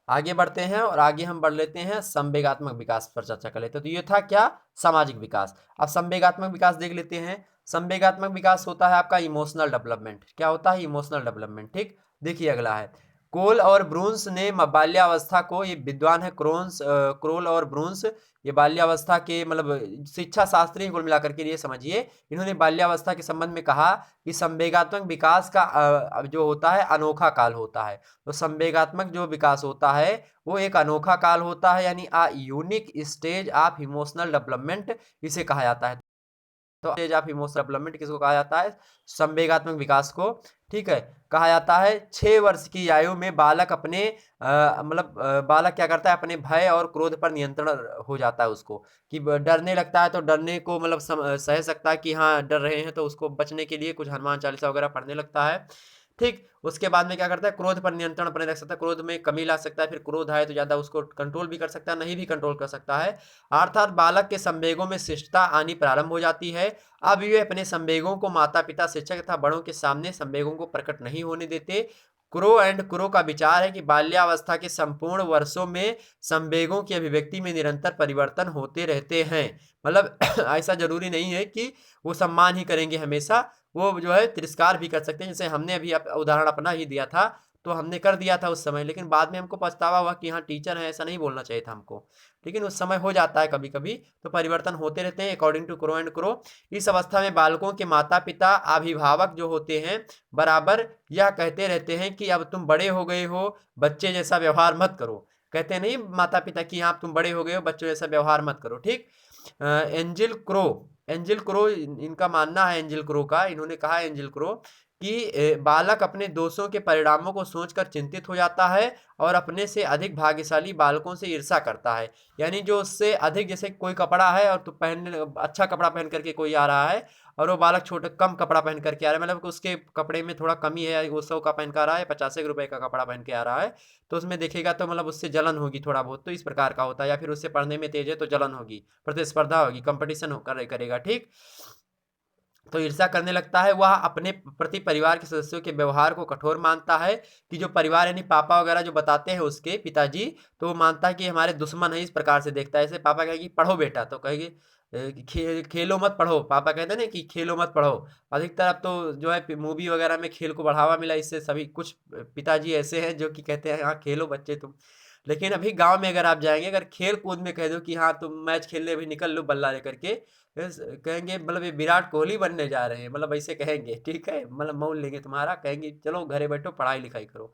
आगे बढ़ते हैं, और आगे हम बढ़ लेते हैं संवेगात्मक विकास पर चर्चा कर लेते हैं। तो ये था क्या, सामाजिक विकास। अब संवेगात्मक विकास देख लेते हैं। संवेगात्मक विकास होता है आपका इमोशनल डेवलपमेंट। क्या होता है, इमोशनल डेवलपमेंट। ठीक, देखिए अगला है, कोल और ब्रूंस ने बाल्यावस्था को, ये विद्वान है क्रोल और ब्रूंस, ये बाल्यावस्था के मतलब शिक्षा शास्त्री कुल मिलाकर के लिए समझिए, इन्होंने बाल्यावस्था के संबंध में कहा कि संवेगात्मक विकास का जो होता है अनोखा काल होता है। तो संवेगात्मक जो विकास होता है वो एक अनोखा काल होता है, यानी unique stage of emotional development इसे कहा जाता है। तो स्टेज ऑफ इमोशनल डेवलपमेंट किसको कहा जाता है, संवेगात्मक विकास को। ठीक है, कहा जाता है 6 वर्ष की आयु में बालक अपने बालक क्या करता है, अपने भय और क्रोध पर नियंत्रण हो जाता है उसको, कि डरने लगता है तो डरने को मतलब सह सकता है कि हाँ डर रहे हैं, तो उसको बचने के लिए कुछ हनुमान चालीसा वगैरह पढ़ने लगता है। ठीक, उसके बाद में क्या करता है, क्रोध पर नियंत्रण अपने रख सकता है, क्रोध में कमी ला सकता है, फिर क्रोध आए तो ज़्यादा उसको कंट्रोल भी कर सकता है, नहीं भी कंट्रोल कर सकता है। अर्थात बालक के संवेगों में शिष्टता आनी प्रारंभ हो जाती है। अब ये अपने संवेगों को माता पिता, शिक्षक तथा बड़ों के सामने संवेगों को प्रकट नहीं होने देते। क्रो एंड क्रो का विचार है कि बाल्यावस्था के संपूर्ण वर्षों में संवेगों की अभिव्यक्ति में निरंतर परिवर्तन होते रहते हैं। मतलब ऐसा जरूरी नहीं है कि वो सम्मान ही करेंगे हमेशा, वो जो है तिरस्कार भी कर सकते हैं। जैसे हमने अभी उदाहरण अपना ही दिया था, तो हमने कर दिया था उस समय, लेकिन बाद में हमको पछतावा हुआ कि हाँ टीचर है, ऐसा नहीं बोलना चाहिए था हमको। लेकिन उस समय हो जाता है कभी कभी, तो परिवर्तन होते रहते हैं according to crow and crow. इस अवस्था में बालकों के माता पिता, अभिभावक जो होते हैं, बराबर यह कहते रहते हैं कि अब तुम बड़े हो गए हो, बच्चे जैसा व्यवहार मत करो। कहते नहीं माता पिता कि हाँ तुम बड़े हो गए हो, बच्चों जैसा व्यवहार मत करो। ठीक, एंजिल क्रो, एंजिल क्रो इनका मानना है, एंजिल क्रो का, इन्होंने कहा एंजिल क्रो कि बालक अपने दोषों के परिणामों को सोचकर चिंतित हो जाता है और अपने से अधिक भाग्यशाली बालकों से ईर्ष्या करता है। यानी जो उससे अधिक, जैसे कोई कपड़ा है और तो पहनने अच्छा कपड़ा पहन करके कोई आ रहा है और वो बालक छोटे कम कपड़ा पहन करके आ रहा है, मतलब उसके कपड़े में थोड़ा कमी है, वो 100 का पहन कर आ रहा है, 50 रुपए का कपड़ा पहन के आ रहा है, तो उसमें देखेगा तो मतलब उससे जलन होगी थोड़ा बहुत, तो इस प्रकार का होता है। या फिर उससे पढ़ने में तेज है तो जलन होगी, प्रतिस्पर्धा होगी, कंपटीशन करेगा, ठीक। तो ईर्ष्या करने लगता है। वह अपने प्रति परिवार के सदस्यों के व्यवहार को कठोर मानता है, कि जो परिवार यानी पापा वगैरह जो बताते हैं उसके पिताजी, तो वो मानता है कि हमारे दुश्मन है, इस प्रकार से देखता है। जैसे पापा कहेगी पढ़ो बेटा, तो कहेगी खेलो मत पढ़ो, पापा कहते हैं ना कि खेलो मत पढ़ो। अधिकतर अब तो जो है मूवी वगैरह में खेल को बढ़ावा मिला, इससे सभी कुछ पिताजी ऐसे हैं जो कि कहते हैं हाँ खेलो बच्चे तुम। लेकिन अभी गांव में अगर आप जाएंगे, अगर खेल कूद में कह दो कि हाँ तुम मैच खेलने भी निकल लो बल्ला लेकर के, कहेंगे मतलब ये विराट कोहली बनने जा रहे हैं, मतलब ऐसे कहेंगे, ठीक है, मतलब मोल लेंगे तुम्हारा, कहेंगे चलो घरे बैठो पढ़ाई लिखाई करो।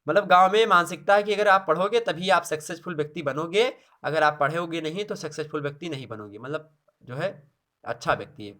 मतलब गांव में मानसिकता है कि अगर आप पढ़ोगे तभी आप सक्सेसफुल व्यक्ति बनोगे, अगर आप पढ़ोगे नहीं तो सक्सेसफुल व्यक्ति नहीं बनोगे, मतलब जो है अच्छा व्यक्ति है।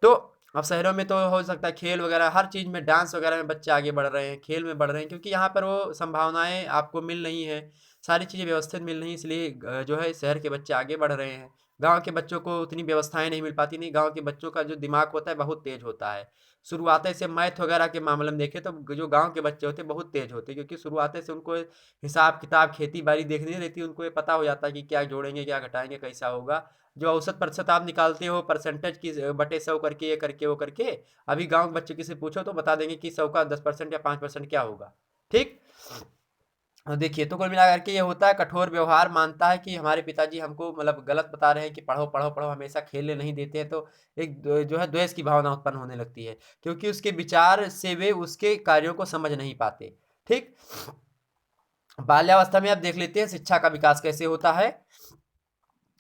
तो अब शहरों में तो हो सकता है खेल वगैरह हर चीज़ में, डांस वगैरह में बच्चे आगे बढ़ रहे हैं, खेल में बढ़ रहे हैं, क्योंकि यहाँ पर वो संभावनाएं आपको मिल रही हैं, सारी चीज़ें व्यवस्थित मिल रही हैं, इसलिए जो है शहर के बच्चे आगे बढ़ रहे हैं। गांव के बच्चों को उतनी व्यवस्थाएं नहीं मिल पाती, नहीं, गांव के बच्चों का जो दिमाग होता है बहुत तेज होता है। शुरुआत से मैथ वगैरह के मामले में देखें तो जो गांव के बच्चे होते हैं बहुत तेज होते हैं, क्योंकि शुरुआत से उनको हिसाब किताब खेती बाड़ी देखनी रहती है, उनको ये पता हो जाता है कि क्या जोड़ेंगे क्या घटाएंगे कैसा होगा। जो औसत प्रतिशत आप निकालते हो परसेंटेज की बटे 100 करके, ये करके वो करके, अभी गांव के बच्चे किसी पूछो तो बता देंगे कि 100 का 10% या 5% क्या होगा, ठीक। और देखिए तो कुल मिलाकर के ये होता है, कठोर व्यवहार मानता है कि हमारे पिताजी हमको मतलब गलत बता रहे हैं कि पढ़ो पढ़ो पढ़ो, हमेशा खेलने नहीं देते हैं, तो एक जो है द्वेष की भावना उत्पन्न होने लगती है, क्योंकि उसके विचार से वे उसके कार्यों को समझ नहीं पाते, ठीक। बाल्यावस्था में आप देख लेते हैं शिक्षा का विकास कैसे होता है।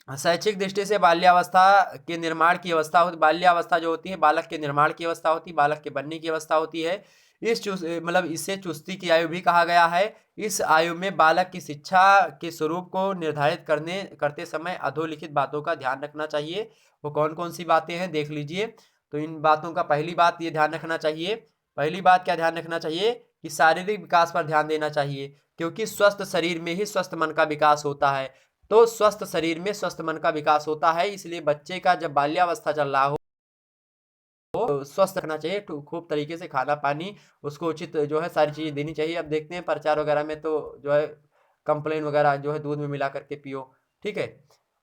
शैक्षिक दृष्टि से बाल्यावस्था के निर्माण की अवस्था होती, बाल्यावस्था जो होती है बालक के निर्माण की अवस्था होती है, बालक के बनने की अवस्था होती है। मतलब इसे चुस्ती की आयु भी कहा गया है। इस आयु में बालक की शिक्षा के स्वरूप को निर्धारित करते समय अधोलिखित बातों का ध्यान रखना चाहिए। वो कौन कौन सी बातें हैं देख लीजिए। तो इन बातों का पहली बात ये ध्यान रखना चाहिए, पहली बात क्या ध्यान रखना चाहिए कि शारीरिक विकास पर ध्यान देना चाहिए, क्योंकि स्वस्थ शरीर में ही स्वस्थ मन का विकास होता है। तो स्वस्थ शरीर में स्वस्थ मन का विकास होता है, इसलिए बच्चे का जब बाल्यावस्था चल रहा हो तो स्वस्थ रखना चाहिए, खूब तरीके से खाना पानी उसको उचित जो है सारी चीज़ें देनी चाहिए। अब देखते हैं प्रचार वगैरह में तो जो है कंप्लेन वगैरह जो है दूध में मिला करके पियो, ठीक है।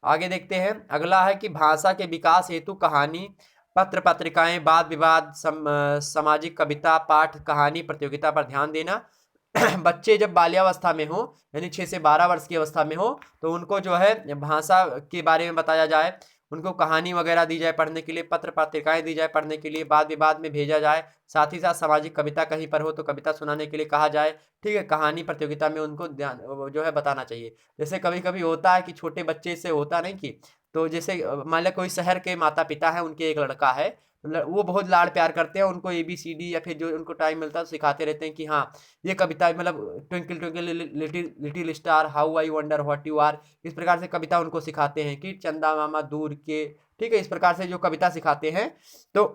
आगे देखते हैं, अगला है कि भाषा के विकास हेतु कहानी, पत्र पत्रिकाएं, वाद विवाद, सामाजिक कविता, पाठ, कहानी प्रतियोगिता पर ध्यान देना। बच्चे जब बाल्यावस्था में हो यानी 6 से 12 वर्ष की अवस्था में हो तो उनको जो है भाषा के बारे में बताया जाए, उनको कहानी वगैरह दी जाए पढ़ने के लिए, पत्र पत्रिकाएं दी जाए पढ़ने के लिए, वाद विवाद में भेजा जाए, साथ ही साथ सामाजिक कविता कहीं पर हो तो कविता सुनाने के लिए कहा जाए, ठीक है। कहानी प्रतियोगिता में उनको ध्यान जो है बताना चाहिए। जैसे कभी कभी होता है कि छोटे बच्चे से होता नहीं कि, तो जैसे मान लिया कोई शहर के माता पिता है, उनके एक लड़का है, वो बहुत लाड़ प्यार करते हैं, उनको ABCD या फिर जो उनको टाइम मिलता है तो सिखाते रहते हैं कि हाँ ये कविता मतलब twinkle twinkle little little star how I wonder what you are, इस प्रकार से कविता उनको सिखाते हैं कि चंदा मामा दूर के, ठीक है, इस प्रकार से जो कविता सिखाते हैं। तो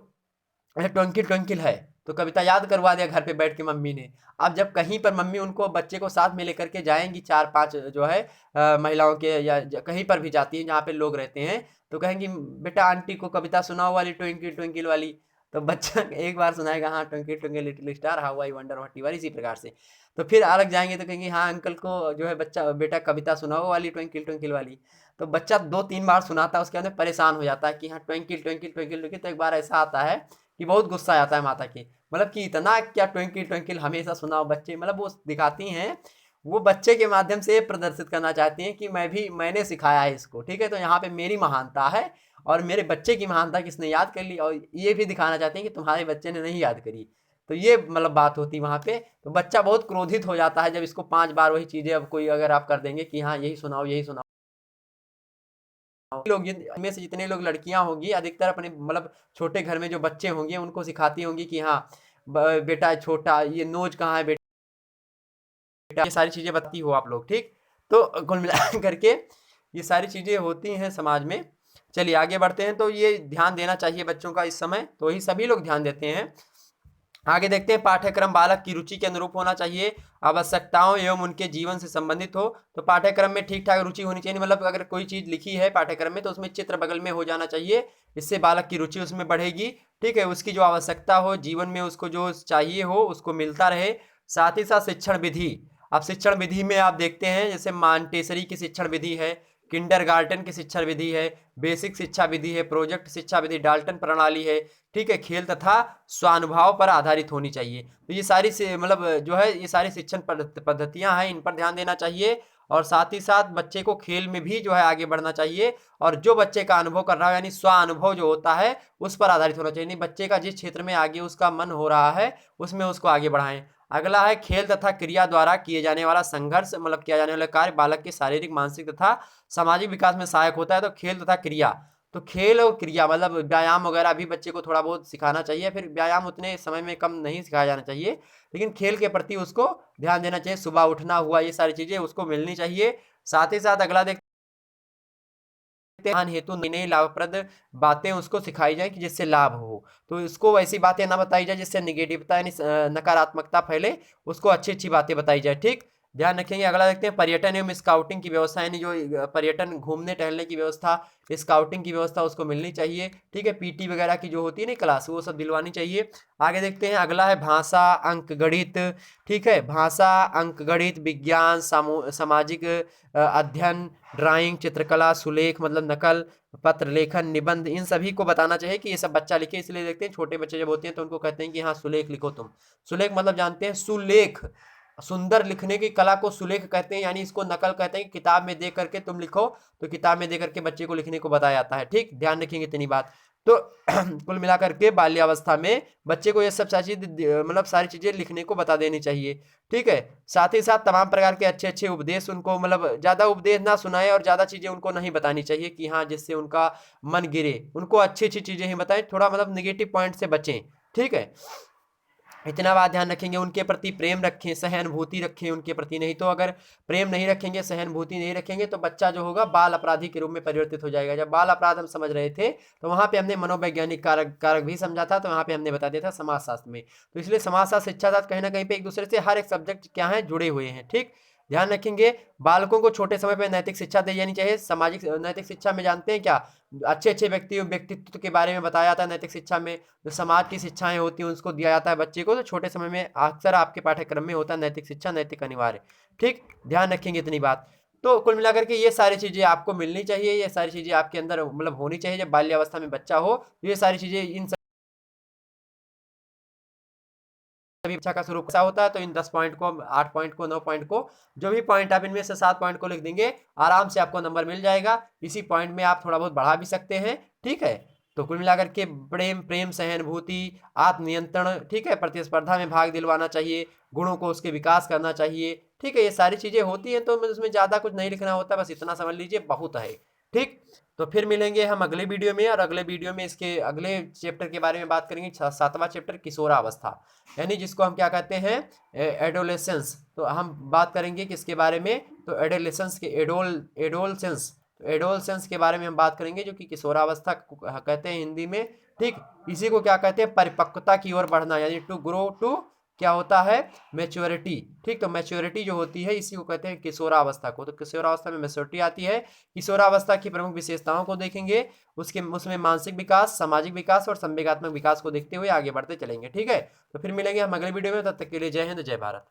ट्विंकिल ट्विंकिल है तो कविता याद करवा दिया घर पे बैठ के मम्मी ने। अब जब कहीं पर मम्मी उनको बच्चे को साथ में लेकर के जाएंगी, 4-5 जो है महिलाओं के या कहीं पर भी जाती हैं जहाँ पे लोग रहते हैं, तो कहेंगी बेटा आंटी को कविता सुनाओ वाली ट्विंकिल ट्विंकिल वाली। तो बच्चा एक बार सुनाएगा हाँ twinkle twinkle little star how I wonder what you are, इसी प्रकार से। तो फिर अलग जाएंगे तो कहेंगे हाँ अंकल को जो है बच्चा बेटा कविता सुनाओ वाली ट्विंकिल ट्विंकिल वाली। तो बच्चा 2-3 बार सुनाता है, उसके अंदर परेशान हो जाता है कि हाँ ट्विंकिल ट्विंकिल ट्विंकिल ट्विंकिल। तो एक बार ऐसा आता है कि बहुत गुस्सा आता है माता की, मतलब कि इतना क्या ट्विंकिल ट्विंकिल हमेशा सुनाओ बच्चे, मतलब वो दिखाती हैं, वो बच्चे के माध्यम से प्रदर्शित करना चाहती हैं कि मैंने सिखाया है इसको, ठीक है, तो यहाँ पे मेरी महानता है और मेरे बच्चे की महानता किसने याद कर ली, और ये भी दिखाना चाहते हैं कि तुम्हारे बच्चे ने नहीं याद करी। तो ये मतलब बात होती वहाँ पे। तो बच्चा बहुत क्रोधित हो जाता है जब इसको 5 बार वही चीज़ें अब कोई अगर आप कर देंगे कि हाँ यही सुनाओ यही सुनाओ। लोग में से जितने लोग लड़कियां होंगी अधिकतर अपने मतलब छोटे घर में जो बच्चे होंगे उनको सिखाती होंगी कि हाँ बेटा छोटा ये नोज कहाँ है बेटा, ये सारी चीजें बताती हो आप लोग, ठीक। तो कुल मिला करके ये सारी चीजें होती हैं समाज में। चलिए आगे बढ़ते हैं। तो ये ध्यान देना चाहिए बच्चों का इस समय, तो ही सभी लोग ध्यान देते हैं। आगे देखते हैं पाठ्यक्रम बालक की रुचि के अनुरूप होना चाहिए, आवश्यकताओं एवं उनके जीवन से संबंधित हो। तो पाठ्यक्रम में ठीक ठाक रुचि होनी चाहिए, मतलब अगर कोई चीज़ लिखी है पाठ्यक्रम में तो उसमें चित्र बगल में हो जाना चाहिए, इससे बालक की रुचि उसमें बढ़ेगी। ठीक है, उसकी जो आवश्यकता हो जीवन में, उसको जो चाहिए हो उसको मिलता रहे। साथ ही साथ शिक्षण विधि, अब शिक्षण विधि में आप देखते हैं जैसे मांटेसरी की शिक्षण विधि है, किंडरगार्टन की शिक्षा विधि है, बेसिक शिक्षा विधि है, प्रोजेक्ट शिक्षा विधि, डाल्टन प्रणाली है। ठीक है, खेल तथा स्वानुभाव पर आधारित होनी चाहिए। तो ये सारी से मतलब जो है ये सारी शिक्षण पद्धतियां हैं, इन पर ध्यान देना चाहिए। और साथ ही साथ बच्चे को खेल में भी जो है आगे बढ़ना चाहिए, और जो बच्चे का अनुभव कर रहा है यानी स्व अनुभव जो होता है उस पर आधारित होना चाहिए। नहीं, बच्चे का जिस क्षेत्र में आगे उसका मन हो रहा है उसमें उसको आगे बढ़ाएं। अगला है खेल तथा क्रिया द्वारा किए जाने वाला संघर्ष, मतलब किया जाने वाला कार्य बालक के शारीरिक, मानसिक तथा सामाजिक विकास में सहायक होता है। तो खेल तथा क्रिया, तो खेल और क्रिया मतलब व्यायाम वगैरह भी बच्चे को थोड़ा बहुत सिखाना चाहिए, फिर व्यायाम उतने समय में कम नहीं सिखाया जाना चाहिए, लेकिन खेल के प्रति उसको ध्यान देना चाहिए। सुबह उठना हुआ, ये सारी चीज़ें उसको मिलनी चाहिए। साथ ही साथ अगला देखते हैं हेतु नई नई लाभप्रद बातें उसको सिखाई जाए कि जिससे लाभ हो। तो इसको वैसी बातें ना बताई जाए जिससे निगेटिवता यानी नकारात्मकता फैले, उसको अच्छी अच्छी बातें बताई जाए। ठीक, ध्यान रखेंगे। अगला देखते हैं पर्यटन एवं स्काउटिंग की व्यवस्था, यानी जो पर्यटन घूमने टहलने की व्यवस्था, स्काउटिंग की व्यवस्था उसको मिलनी चाहिए। ठीक है, पीटी वगैरह की जो होती है ना क्लास, वो सब दिलवानी चाहिए। आगे देखते हैं, अगला है भाषा, अंक गणित। ठीक है, भाषा, अंक गणित, विज्ञान, सामाजिक अध्ययन, ड्राइंग, चित्रकला, सुलेख मतलब नकल, पत्र लेखन, निबंध, इन सभी को बताना चाहिए कि ये सब बच्चा लिखे। इसलिए देखते हैं छोटे बच्चे जब होते हैं तो उनको कहते हैं कि हाँ सुलेख लिखो तुम। सुलेख मतलब जानते हैं, सुलेख, सुंदर लिखने की कला को सुलेख कहते हैं, यानी इसको नकल कहते हैं कि किताब में देख करके तुम लिखो, तो किताब में देख करके बच्चे को लिखने को बताया जाता है। ठीक, ध्यान रखेंगे इतनी बात। तो कुल मिलाकर के बाल्यावस्था में बच्चे को ये सब सारी मतलब सारी चीजें लिखने को बता देनी चाहिए। ठीक है, साथ ही साथ तमाम प्रकार के अच्छे अच्छे उपदेश उनको, मतलब ज्यादा उपदेश ना सुनाए और ज्यादा चीजें उनको नहीं बतानी चाहिए कि हाँ जिससे उनका मन गिरे, उनको अच्छी अच्छी चीजें ही बताएं, थोड़ा मतलब निगेटिव पॉइंट से बचें। ठीक है, इतना बात ध्यान रखेंगे। उनके प्रति प्रेम रखें, सहानुभूति रखें उनके प्रति, नहीं तो अगर प्रेम नहीं रखेंगे, सहानुभूति नहीं रखेंगे तो बच्चा जो होगा बाल अपराधी के रूप में परिवर्तित हो जाएगा। जब बाल अपराध हम समझ रहे थे तो वहां पे हमने मनोवैज्ञानिक कारक कारक भी समझा था, तो वहां पे हमने बता दिया था समाजशास्त्र में। तो इसलिए समाजशास्त्र, शिक्षा शास्त्र कहीं ना कहीं पे एक दूसरे से हर एक सब्जेक्ट क्या है जुड़े हुए हैं। ठीक, ध्यान रखेंगे। बालकों को छोटे समय पर नैतिक शिक्षा दी जानी चाहिए। सामाजिक नैतिक शिक्षा में जानते हैं क्या, अच्छे अच्छे व्यक्तित्व के बारे में बताया जाता है नैतिक शिक्षा में। जो समाज की शिक्षाएं होती हैं उसको दिया जाता है बच्चे को, तो छोटे समय में अक्सर आपके पाठ्यक्रम में होता है नैतिक शिक्षा, नैतिक अनिवार्य। ठीक, ध्यान रखेंगे इतनी बात। तो कुल मिलाकर के ये सारी चीजें आपको मिलनी चाहिए, ये सारी चीजें आपके अंदर मतलब होनी चाहिए। जब बाल्यावस्था में बच्चा हो तो ये सारी चीजें, इन सभी शिक्षा का स्वरूप ऐसा होता है। तो इन 10 पॉइंट को, 8 पॉइंट को, 9 पॉइंट को, जो भी पॉइंट आप इनमें से 7 पॉइंट को लिख देंगे आराम से आपको नंबर मिल जाएगा। इसी पॉइंट में आप थोड़ा बहुत बढ़ा भी सकते हैं। ठीक है, तो कुल मिलाकर के प्रेम, सहानुभूति, आत्मनियंत्रण, ठीक है, प्रतिस्पर्धा में भाग दिलवाना चाहिए, गुणों को उसके विकास करना चाहिए। ठीक है, ये सारी चीजें होती हैं, तो उसमें ज्यादा कुछ नहीं लिखना होता, बस इतना समझ लीजिए बहुत है। ठीक, तो फिर मिलेंगे हम अगले वीडियो में, और अगले वीडियो में इसके अगले चैप्टर के बारे में बात करेंगे, 7वां चैप्टर किशोरावस्था, यानी जिसको हम क्या कहते हैं एडोलेसेंस। तो हम बात करेंगे किसके बारे में, तो एडोलेसेंस के, एडोलसेंस, तो एडोलसेंस के बारे में हम बात करेंगे, जो कि किशोरावस्था कहते हैं हिंदी में। ठीक, इसी को क्या कहते हैं, परिपक्वता की ओर बढ़ना, यानी टू ग्रो टू क्या होता है, मैच्योरिटी। ठीक, तो मैच्योरिटी जो होती है इसी को कहते हैं किशोरावस्था को। तो किशोरावस्था में मैच्योरिटी आती है। किशोरावस्था की प्रमुख विशेषताओं को देखेंगे, उसमें मानसिक विकास, सामाजिक विकास और संवेगात्मक विकास को देखते हुए आगे बढ़ते चलेंगे। ठीक है, तो फिर मिलेंगे हम अगले वीडियो में, तब तक के लिए जय हिंद, जय भारत।